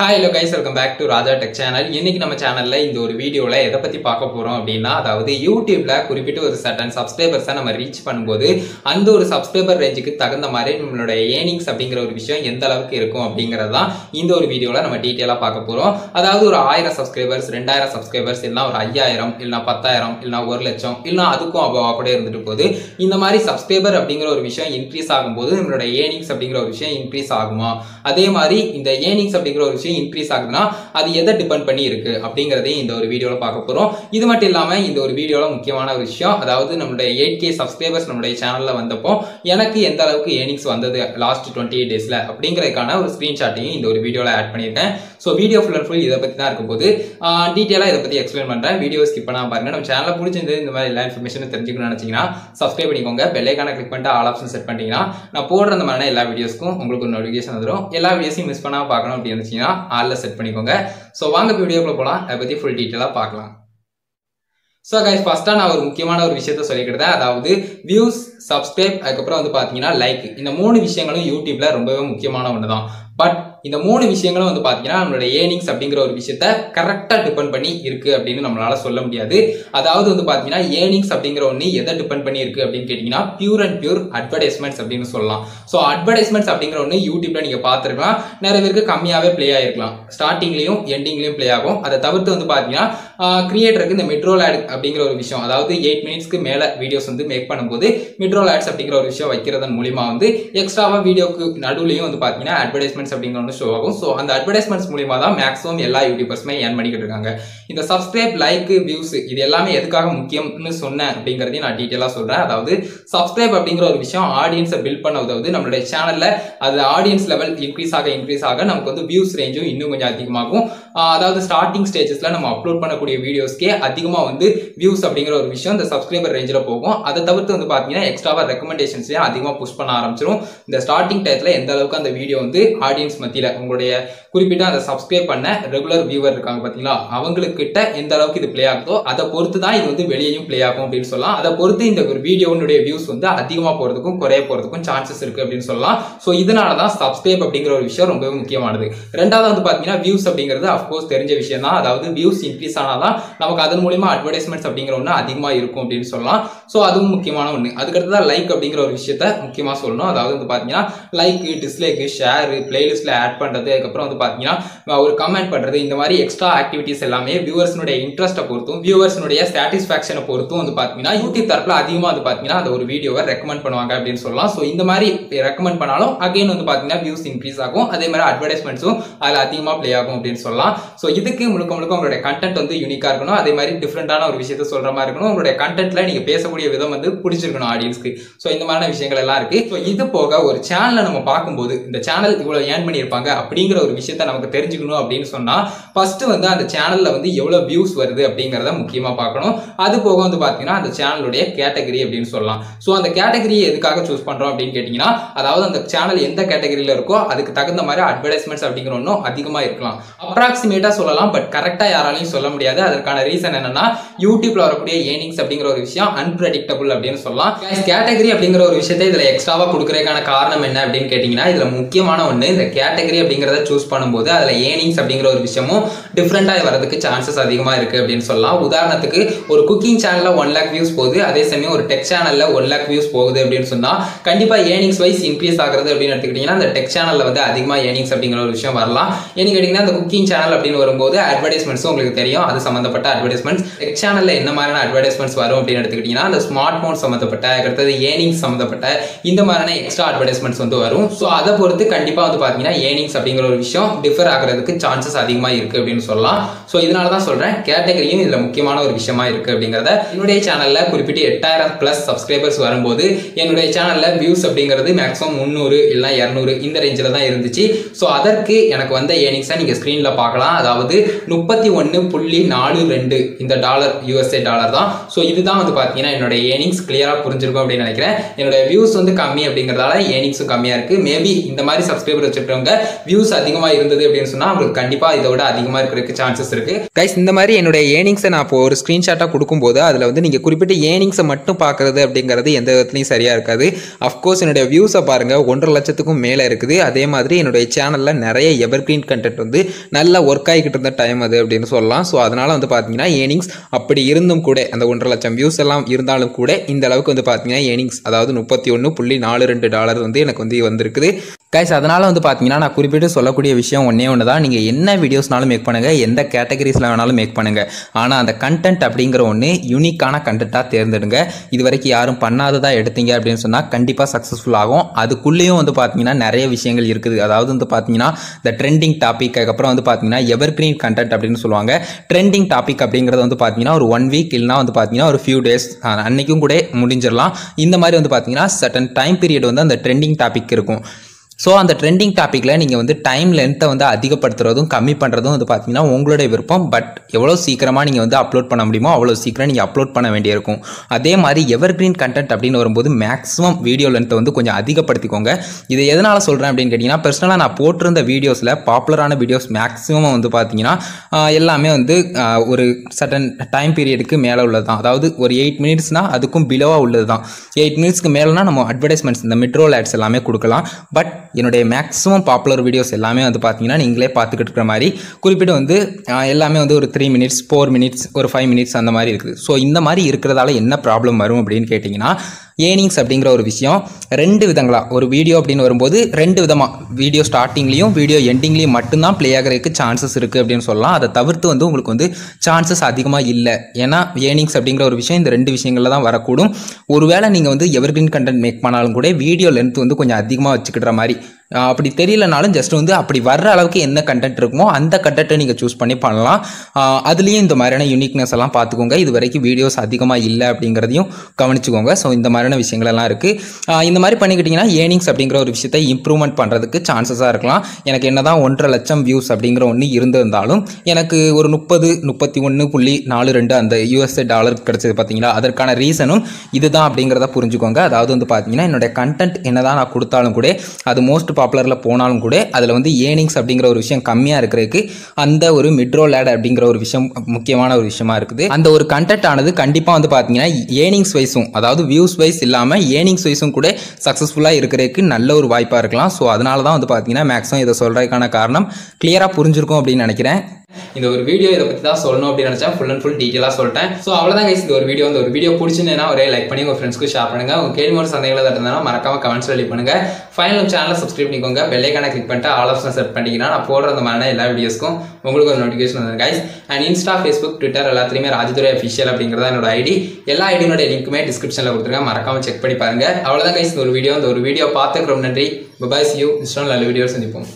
Hi hello guys, welcome back to Raja Tech Channel. இன்னைக்கு நம்ம சேனல்ல இந்த ஒரு வீடியோல எதை பத்தி பார்க்க போறோம் அப்படினா அதாவது YouTubeல குறிப்பிட்ட ஒரு certain subscribers நம்ம ரீச் பண்ணும்போது அந்த ஒரு subscriber rangeக்கு தகுந்த மாதிரி நம்மளோட earnings அப்படிங்கற ஒரு விஷயம் எந்த அளவுக்கு இருக்கும் அப்படிங்கறது தான் இந்த ஒரு வீடியோல நம்ம டீடைலா பார்க்க போறோம். அதாவது ஒரு 1000 subscribers 2000 subscribers இல்லனா ஒரு 5000 இல்லனா 10000 இல்லனா 1 லட்சம் இல்லனா அதுக்கும் அபவா கூட இருந்துட்டு போகுது. இந்த மாதிரி subscriber அப்படிங்கற ஒரு விஷயம் இன்கிரீஸ் ஆகும்போது நம்மளோட earnings அப்படிங்கற ஒரு விஷயம் இன்கிரீஸ் ஆகுமா? அதே மாதிரி இந்த earnings அப்படிங்கற ஒரு increase ஆகுதுனா அது எதை டிபெண்ட் பண்ணி இருக்கு அப்படிங்கறதை இந்த ஒரு வீடியோல பார்க்க போறோம். இது மட்டும் இல்லாம இந்த ஒரு வீடியோல முக்கியமான ஒரு விஷயம் அதாவது நம்மளுடைய 8k சப்ஸ்கிரைபர்ஸ் நம்மளுடைய சேனல்ல வந்தப்போ எனக்கு எந்த அளவுக்கு earnings வந்தது லாஸ்ட் 28 டேஸ்ல அப்படிங்கறதுக்கான ஒரு ஸ்கிரீன்ஷாட்டையும் இந்த ஒரு வீடியோல ஆட் பண்ணிருக்கேன். So video full and full இத பத்தி தான் இருக்க போகுது. டீடைலா இத பத்தி எக்ஸ்பிளைன் பண்றேன். வீடியோ ஸ்கிப் பண்ணாம பாருங்க. நம்ம சேனலை பிடிச்சிருந்தது இந்த மாதிரி எல்லா இன்ஃபர்மேஷனும் தெரிஞ்சுக்கணும்னு நினைச்சீங்கன்னா சப்ஸ்கிரைப் பண்ணிக்கோங்க. பெல் ஐகானை கிளிக் பண்ணிட்டு ஆல் ஆப்ஷன் செட் பண்ணிட்டீங்கன்னா நான் போடுற அந்த மாதிரி எல்லா வீடியோஸ்க்கும் உங்களுக்கு ஒரு நோட்டிஃபிகேஷன் வந்துரும். எல்லா வீடியோஸையும் மிஸ் பண்ணாம பார்க்கணும் அப்படின்னு நினைச்சீங்கன்னா ஆல்ல செட் பண்ணிக்கோங்க. சோ வாங்க வீடியோக்குள்ள போலாம். அதை பத்தி ஃபுல் டீடைலா பார்க்கலாம். சோ கைஸ் ஃபர்ஸ்டா நான் ஒரு முக்கியமான ஒரு விஷயத்தை சொல்லிக்கிறேன். அதாவது வியூஸ், சப்ஸ்கிரைப், அதுக்கப்புறம் வந்து பாத்தீங்கன்னா லைக், இந்த மூணு விஷயங்களும் யூடியூப்ல ரொம்பவே முக்கியமான ஒண்ணுதான். பட் இந்த மூணு விஷயங்களும் வந்து பாத்தீங்கன்னா நம்மளோட earnings அப்படிங்கிற ஒரு விஷயத்த கரெக்டா டிபெண்ட் பண்ணி இருக்கு அப்படின்னு நம்மளால சொல்ல முடியாது. அதாவது வந்து பாத்தீங்கன்னா earnings அப்படிங்கிற ஒண்ணு எதை டிபெண்ட் பண்ணி இருக்கு அப்படின்னு கேட்டீங்கன்னா பியூர் அண்ட் பியூர் அட்வர்டைஸ்மெண்ட்ஸ் அப்படின்னு சொல்லலாம். சோ அட்வர்டைஸ்மெண்ட்ஸ் அப்படிங்கிற ஒண்ணு யூடியூப்ல நீங்க பாத்துருக்கலாம். நிறைய பேருக்கு கம்மியாவே பிளே ஆயிருக்கலாம். ஸ்டார்டிங்லயும் எண்டிங்லயும் பிளே ஆகும். அதை தவிர்த்து வந்து பாத்தீங்கன்னா கிரியேட்டருக்கு இந்த மிட்ரோல் ஆட் அப்படிங்கிற ஒரு விஷயம், அதாவது 8 மினிட்ஸ்க்கு மேல வீடியோஸ் வந்து மேக் பண்ணும்போது மிட்ரோல் ஆட்ஸ் அப்படிங்கிற ஒரு விஷயம் வைக்கிறதன் மூலியமா வந்து எக்ஸ்ட்ராவா வீடியோக்கு நடுவுலயும் வந்து பாத்தீங்கன்னா அட்வர்டைஸ்மெண்ட்ஸ் அப்படிங்கிற ஒன்று ஷோ ஆகும். ஸோ அந்த அட்வர்டைஸ்மெண்ட்ஸ் மூலியமா தான் மேக்ஸிமம் எல்லா யூடியூபர்ஸுமே ஏர்ன் பண்ணிக்கிட்டு இருக்காங்க. இந்த சப்ஸ்கிரைப், லைக், வியூஸ் இது எல்லாமே எதுக்காக முக்கியம்னு சொன்னேன் அப்படிங்கறதையும் நான் டீடைலா சொல்றேன். அதாவது சப்ஸ்கிரைப் அப்படிங்கிற ஒரு விஷயம் ஆடியன்ஸை பில்ட் பண்ண உதவுது. நம்மளுடைய சேனல்ல அது ஆடியன்ஸ் லெவல் இன்க்ரீஸ் ஆக நமக்கு வந்து வியூஸ் ரேஞ்சும் இன்னும் கொஞ்சம் அதிகமாகும். அதாவது ஸ்டார்டிங் ஸ்டேஜஸ்ல நம்ம அப்லோட் பண்ணக்கூடிய வீடியோஸ்க்கே அதிகமா வந்து வியூஸ் அப்படிங்கிற ஒரு விஷயம் இந்த சப்ஸ்கிரைபர் ரேஞ்சில போகும். அதை தவிர்த்து வந்து பாத்தீங்கன்னா எக்ஸ்ட்ராவா ரெக்கமெண்டேஷன்ஸ்லயும் அதிகமா புஷ் பண்ண ஆரம்பிச்சிடும். இந்த ஸ்டார்டிங் டயத்துல எந்த அளவுக்கு அந்த வீடியோ வந்து ஆடியன்ஸ் மத்தியில உங்களுடைய குறிப்பிட்ட அந்த சப்ஸ்கிரைப் பண்ண ரெகுலர் வியூவர் இருக்காங்க பாத்தீங்களா, அவங்களுக்கு கிட்ட எந்த அளவுக்கு இது பிளே ஆகுதோ அதை பொறுத்து தான் இது வந்து வெளியேயும் பிளே ஆகும் அப்படின்னு சொல்லலாம். அதை பொறுத்து இந்த ஒரு வீடியோனுடைய வியூஸ் வந்து அதிகமா போறதுக்கும் குறைய போறதுக்கும் சான்சஸ் இருக்கு அப்படின்னு சொல்லலாம். சோ இதனாலதான் சப்ஸ்கிரைப் அப்படிங்கிற ஒரு விஷயம் ரொம்பவே முக்கியமானது. ரெண்டாவது வந்து பாத்தீங்கன்னா வியூஸ் அப்படிங்கிறது அஃப்கோர்ஸ் தெரிஞ்ச விஷயம் தான். அதாவது வியூஸ் இன்க்ரீஸ் ஆனாதான் நமக்கு அதன் மூலியமா அட்வர்டைஸ்மெண்ட்ஸ் அப்படிங்கிற ஒண்ணு அதிகமா இருக்கும் அப்படின்னு சொல்லலாம். சோ அதுவும் முக்கியமான ஒண்ணு. அதுக்கடுத்ததான் லைக் அப்படிங்கிற ஒரு விஷயத்த முக்கியமா சொல்லணும். அதாவது வந்து பாத்தீங்கன்னா லைக், டிஸ்லைக், ஷேர், பிளேலிஸ்ட்ல ஆட் பண்றது, அதுக்கப்புறம் வந்து பாத்தீங்கன்னா ஒரு கமெண்ட் பண்றது, இந்த மாதிரி எக்ஸ்ட்ரா ஆக்டிவிட்டிஸ் எல்லாமே வியூவர்ஸ்னுடைய இன்ட்ரெஸ்ட்டை பொறுத்தும் வியூவர்ஸ்னுடைய சாட்டிஸ்பாக்சனை பொறுத்தும் வந்து பாத்தீங்கன்னா யூடியூப் தரப்புல அதிகமா வந்து பாத்தீங்கன்னா அந்த ஒரு வீடியோவை ரெக்கமெண்ட் பண்ணுவாங்க அப்படின்னு சொல்லலாம். சோ இந்த மாதிரி ரெக்கமெண்ட் பண்ணாலும் அகைன் வந்து பாத்தீங்கன்னா வியூஸ் இன்க்ரீஸ் ஆகும். அதே மாதிரி அட்வர்டைஸ்மெண்ட்ஸும் அதுல அதிகமா பிளே ஆகும் அப்படின்னு சொல்லலாம். சோ இதுக்கு முழுக்க முழுக்க உங்களுடைய கண்டென்ட் வந்து யூனிக்கா இருக்கணும். அதே மாதிரி டிஃபரெண்டான ஒரு விஷயத்த சொல்ற மாதிரி இருக்கணும். உங்களுடைய கண்டென்ட்ல நீங்க பேசக்கூடிய விதம் வந்து பிடிச்சிருக்கணும் ஆடியன்ஸ்க்கு. சோ இந்த மாதிரி விஷயங்கள் எல்லாம் இருக்கு. சோ இது போக ஒரு சேனலை நம்ம பார்க்கும்போது இந்த சேனல் இவ்வளவு ஏர்ன் பண்ணியிருப்பாங்க அப்படிங்கிற ஒரு விஷயத்த நமக்கு தெரிஞ்சுக்கணும் அப்படின்னு சொன்னா ஃபர்ஸ்ட் வந்து அந்த சேனல்ல வந்து எவ்வளவு வியூஸ் வருது அப்படிங்கறத முக்கியமா பார்க்கணும். அது போக வந்து பாத்தீங்கன்னா அந்த சேனலுடைய கேட்டகரி அப்படின்னு சொல்லலாம். சோ அந்த கேட்டகரியை எதுக்காக சூஸ் பண்றோம் அப்படின்னு கேட்டீங்கன்னா அதாவது அந்த சேனல் எந்த கேட்டகரியில இருக்கோ அதுக்கு தகுந்த மாதிரி அட்வர்டைஸ்மெண்ட்ஸ் அப்படிங்கிற ஒன்றும் அதிகமா இருக்கலாம். அப்ராக்சிமேட்டா சொல்லலாம், பட் கரெக்டா யாராலையும் சொல்ல முடியாது. அதற்கான ரீசன் என்னன்னா யூடியூப்ல வரக்கூடிய earnings அப்படிங்கிற ஒரு விஷயம் அன்பிரெடிக்டபிள் அப்படின்னு சொல்லலாம். கேட்டகரி அப்படிங்கிற ஒரு விஷயத்தை இதுல எக்ஸ்ட்ராவா கொடுக்கறதுக்கான காரணம் என்ன அப்படின்னு கேட்டீங்கன்னா இதுல முக்கியமான ஒண்ணு, இந்த கேட்டகரி அப்படிங்கறத சூஸ் பண்ணும்போது அதுல earnings அப்படிங்கிற ஒரு விஷயமும் டிஃபரெண்டா வரதுக்கு சான்சஸ் அதிகமா இருக்கு அப்படின்னு சொல்லலாம். உதாரணத்துக்கு ஒரு குக்கிங் சேனல்ல 1 lakh வியூஸ் போகுது, அதே சமயம் ஒரு டெக் சேனல்ல 1 lakh வியூஸ் போகுது அப்படின்னு சொன்னா கண்டிப்பா earnings வைஸ் இன்க்ரீஸ் ஆகுறது அப்படின்னு எடுத்துக்கிட்டீங்கன்னா அந்த டெக் சேனல்ல வந்து அதிகமா earnings அப்படிங்கிற ஒரு விஷயம் வரலாம். ஏன்னு கேட்டீங்கன்னா அந்த குக்கிங் சேனல் அப்படின்னு வரும்போது அட்வர்டைஸ்மெண்ட்ஸும் உங்களுக்கு தெரியும், அது சம்பந்தப்பட்ட அட்வர்டைஸ்மெண்ட்ஸ். டெக் சேனல்ல என்ன மாதிரியான அட்வர்டைஸ்மெண்ட்ஸ் வரும் அப்படின்னு எடுத்துக்கிட்டீங்கன்னா அந்த ஸ்மார்ட் போன் சம்பந்தப்பட்ட, அடுத்தது earnings சம்பந்தப்பட்ட இந்த மாதிரியான எக்ஸ்ட்ரா அட்வர்டைஸ்மெண்ட்ஸ் வந்து வரும். ஸோ அதை பொறுத்து கண்டிப்பா வந்து பாத்தீங்கன்னா earnings அப்படிங்கிற ஒரு விஷயம் டிஃபர் ஆகிறதுக்கு சான்சஸ் அதிகமா இருக்கு அப்படின்னு சொல்லலாம். சோ இதனாலதான் சொல்றேன் கேட்டகரியும் இதுல முக்கியமான ஒரு விஷயமா இருக்கு அப்படிங்கறத. என்னுடைய சேனல்ல குறிப்பிட்டு 8000+ சப்ஸ்கிரைபர்ஸ் வரும்போது என்னுடைய சேனல்ல வியூஸ் அப்படிங்கிறது மேக்ஸிமம் 300 இல்ல 200 இந்த ரேஞ்சில தான் இருந்துச்சு. சோ அதற்கு எனக்கு வந்த earnings நீங்க ஸ்கிரீன்ல பார்க்கலாம். அதாவது 31.42 இந்த டாலர், USA டாலர் தான். சோ இதுதான் வந்து பாத்தீங்கன்னா என்னோட earnings. கிளியரா புரிஞ்சிருக்கும் அப்படின்னு நினைக்கிறேன். என்னோட வியூஸ் வந்து கம்மி அப்படிங்கறதால earningsும் கம்மியா இருக்கு. மேபி இந்த மாதிரி சப்ஸ்கிரைபர் வச்சிருக்கவங்க வியூஸ் அதிகமா இருந்தது அப்படின்னு சொன்னா உங்களுக்கு கண்டிப்பா இதை விட அதிகமா இருக்கிறதுக்கு சான்சஸ் இருக்கு கைஸ். இந்த மாதிரி என்னுடைய ஏர்னிங்ஸை நான் இப்போ ஒரு ஸ்கிரீன்ஷாட்டா கொடுக்கும்போது அதுல வந்து நீங்க குறிப்பிட்ட ஏர்னிங்ஸை மட்டும் பார்க்கறது அப்படிங்கிறது எந்த விதத்துலையும் சரியா இருக்காது. அஃப்கோர்ஸ் என்னுடைய வியூஸை பாருங்க 1.5 லட்சத்துக்கும் மேலே இருக்குது. அதே மாதிரி என்னுடைய சேனல்ல நிறைய எவர்கிரீன் கண்டென்ட் வந்து நல்லா ஒர்க் ஆகிக்கிட்டு இருந்த டைம் அது அப்படின்னு சொல்லலாம். ஸோ அதனால வந்து பார்த்தீங்கன்னா ஏர்னிங்ஸ் அப்படி இருந்தும் கூட அந்த 1.5 லட்சம் வியூஸ் எல்லாம் இருந்தாலும் கூட இந்த அளவுக்கு வந்து பார்த்தீங்கன்னா ஏர்னிங்ஸ் அதாவது $31.42 வந்து எனக்கு வந்து வந்திருக்குது கைஸ். அதனால வந்து பார்த்தீங்கன்னா நான் குறிப்பிட்டு சொல்லக்கூடிய விஷயம் ஒன்றே ஒன்று தான். நீங்கள் என்ன வீடியோஸ்னாலும் மேக் பண்ணுங்கள், எந்த கேட்டகரிஸில் வேணாலும் மேக் பண்ணுங்கள். ஆனால் அந்த கண்டென்ட் அப்படிங்கிற ஒன்று யூனிக்கான கண்டென்ட்டாக தேர்ந்தெடுங்க. இது வரைக்கும் யாரும் பண்ணாததாக எடுத்தீங்க அப்படின்னு சொன்னால் கண்டிப்பாக சக்ஸஸ்ஃபுல் ஆகும். அதுக்குள்ளேயும் வந்து பார்த்தீங்கன்னா நிறைய விஷயங்கள் இருக்குது. அதாவது வந்து பார்த்தீங்கன்னா இந்த ட்ரெண்டிங் டாபிக், அதுக்கப்புறம் வந்து பார்த்தீங்கன்னா எவர்கிரீன் கண்டென்ட் அப்படின்னு சொல்லுவாங்க. ட்ரெண்டிங் டாபிக் அப்படிங்கிறது வந்து பார்த்தீங்கன்னா ஒரு 1 வீக் இல்லைனா வந்து பார்த்தீங்கன்னா ஒரு ஃபியூ டேஸ் அன்னைக்கும் கூட முடிஞ்சிடலாம். இந்த மாதிரி வந்து பார்த்தீங்கன்னா சர்டன் டைம் பீரியட் வந்து அந்த ட்ரெண்டிங் டாபிக் இருக்கும். ஸோ அந்த ட்ரெண்டிங் டாப்பிக்கில் நீங்கள் வந்து டைம் லென்த்தை வந்து அதிகப்படுத்துறதும் கம்மி பண்ணுறதும் வந்து பார்த்தீங்கன்னா உங்களுடைய விருப்பம். பட் எவ்வளோ சீக்கிரமாக நீங்கள் வந்து அப்லோட் பண்ண முடியுமோ அவ்வளோ சீக்கிரம் நீங்கள் அப்லோட் பண்ண வேண்டியிருக்கும். அதே மாதிரி எவர்கிரீன் கண்டென்ட் அப்படின்னு வரும்போது மேக்ஸிமம் வீடியோ லென்த்தை வந்து கொஞ்சம் அதிகப்படுத்திக்கோங்க. இதை எதனால் சொல்கிறேன் அப்படின்னு கேட்டிங்கன்னா, பர்சனலாக நான் போட்டிருந்த வீடியோஸில் பாப்புலரான வீடியோஸ் மேக்ஸிமம் வந்து பார்த்தீங்கன்னா எல்லாமே வந்து ஒரு சர்டன் டைம் பீரியடுக்கு மேலே உள்ளது தான். அதாவது ஒரு 8 மினிட்ஸ்னால் அதுக்கும் பிலோவாக உள்ளது தான். 8 மினிட்ஸ்க்கு மேலேனா நம்ம அட்வர்டைஸ்மெண்ட்ஸ் இந்த மிட்ரோல் ஆட்ஸ் எல்லாமே கொடுக்கலாம். பட் என்னுடைய மேக்ஸிமம் பாப்புலர் வீடியோஸ் எல்லாமே வந்து பார்த்தீங்கன்னா நீங்களே பார்த்துக்கிட்டு இருக்கிற மாதிரி குறிப்பிட்டு வந்து எல்லாமே வந்து ஒரு 3 மினிட்ஸ் 4 மினிட்ஸ் ஒரு 5 மினிட்ஸ் அந்த மாதிரி இருக்குது. ஸோ இந்த மாதிரி இருக்கிறதால என்ன ப்ராப்ளம் வரும் அப்படின்னு கேட்டிங்கன்னா, ஏர்னிங்ஸ் அப்படிங்கிற ஒரு விஷயம் 2 விதங்களாக ஒரு வீடியோ அப்படின்னு வரும்போது 2 விதமாக வீடியோ ஸ்டார்டிங்லேயும் வீடியோ எண்டிங்லேயும் மட்டும்தான் ப்ளே ஆகிறதுக்கு சான்சஸ் இருக்குது அப்படின்னு சொல்லலாம். அதை தவிர்த்து வந்து உங்களுக்கு வந்து சான்சஸ் அதிகமாக இல்லை. ஏன்னா ஏர்னிங்ஸ் அப்படிங்கிற ஒரு விஷயம் இந்த 2 விஷயங்களில் தான் வரக்கூடும். ஒருவேளை நீங்கள் வந்து எவர்கிரீன் கண்டென்ட் மேக் பண்ணாலும் கூட வீடியோ லென்த் வந்து கொஞ்சம் அதிகமாக வச்சுக்கிற மாதிரி அப்படி தெரியலனாலும் ஜஸ்ட் வந்து அப்படி வர்ற அளவுக்கு என்ன கண்டென்ட் இருக்குமோ அந்த கண்டென்ட்டை நீங்கள் சூஸ் பண்ணி பண்ணலாம். அதுலேயும் இந்த மாதிரியான யூனிக்னஸ் எல்லாம் பார்த்துக்கோங்க. இது வரைக்கும் வீடியோஸ் அதிகமாக இல்லை அப்படிங்கிறதையும் கவனிச்சுக்கோங்க. ஸோ இந்த மாதிரியான விஷயங்கள் எல்லாம் இருக்குது. இந்த மாதிரி பண்ணிக்கிட்டிங்கன்னா ஏர்னிங்ஸ் அப்படிங்கிற ஒரு விஷயத்தை இம்ப்ரூவ்மெண்ட் பண்ணுறதுக்கு சான்சஸாக இருக்கலாம். எனக்கு என்னதான் 1.5 லட்சம் வியூஸ் அப்படிங்கிற ஒன்று இருந்திருந்தாலும் எனக்கு ஒரு 31.42 அந்த யூஎஸ்ஏ டாலர் கிடைச்சது பார்த்தீங்களா, அதற்கான ரீசனும் இதுதான் அப்படிங்கிறத புரிஞ்சுக்கோங்க. அதாவது வந்து பார்த்தீங்கன்னா என்னுடைய கண்டென்ட் என்னதான் நான் கொடுத்தாலும் கூட அது மோஸ்ட் பாப்புலரில் போனாலும் கூட அதில் வந்து ஏர்னிங்ஸ் அப்படிங்கிற ஒரு விஷயம் கம்மியாக இருக்கிறதுக்கு அந்த ஒரு மிட்ரோல் ஆட் அப்படிங்கிற ஒரு விஷயம் முக்கியமான ஒரு விஷயமா இருக்குது. அந்த ஒரு கண்டென்ட் ஆனது கண்டிப்பாக வந்து பார்த்தீங்கன்னா ஏர்னிங்ஸ் வைஸும் அதாவது வியூஸ் வைஸ் இல்லாமல் ஏர்னிங்ஸ் வைஸும் கூட சக்ஸஸ்ஃபுல்லாக இருக்கிறதுக்கு நல்ல ஒரு வாய்ப்பாக இருக்கலாம். ஸோ அதனால தான் வந்து பார்த்தீங்கன்னா மேக்ஸிமம் இதை சொல்கிறதுக்கான காரணம் கிளியராக புரிஞ்சிருக்கும் அப்படின்னு நினைக்கிறேன். இந்த ஒரு வீடியோ இதை பற்றி தான் சொல்லணும் அப்படின்னு நினச்சேன். ஃபுல் அண்ட் ஃபுல் டீட்டெயிலாக சொல்லிட்டேன். ஸோ அவ்வளோதான் கைஸ் இந்த ஒரு வீடியோ. இந்த ஒரு வீடியோ பிடிச்சிருந்தேன்னா ஒரே லைக் பண்ணி உங்கள் ஃப்ரெண்ட்ஸ்க்கு ஷேர் பண்ணுங்கள். உங்கள் கேள்வி ஒரு சந்தேகங்கள் இருந்தால் மறக்காம கமெண்ட்ஸ் ரெடி பண்ணுங்கள். ஃபைனல் சேனலை சப்ஸ்கிரைப் பண்ணிக்கோங்க. பெல் ஐக்கானை கிளிக் பண்ணிட்டு ஆல் ஆப்ஷன் செட் பண்ணிட்டீங்கன்னா நான் போடுற அந்த மாதிரியான எல்லா வீடியோஸ்க்கும் உங்களுக்கு ஒரு நோட்டிஃபிகேஷன் வந்து guys. And Insta, Facebook, Twitter எல்லாத்துலேயுமே ராஜதுரை அஃபிஷியல் அப்படிங்கிறதா என்னோட ஐடி. எல்லா ஐடியோட லிங்க்குமே டிஸ்கிரிப்ஷனில் கொடுத்துருக்கேன். மறக்காம செக் பண்ணி பாருங்க. அவ்வளோதான் கைஸ் இந்த ஒரு வீடியோ. இந்த ஒரு வீடியோ பார்த்துக்கு ரொம்ப நன்றி. Bye see you. நல்ல வீடியோ சந்திப்போம்.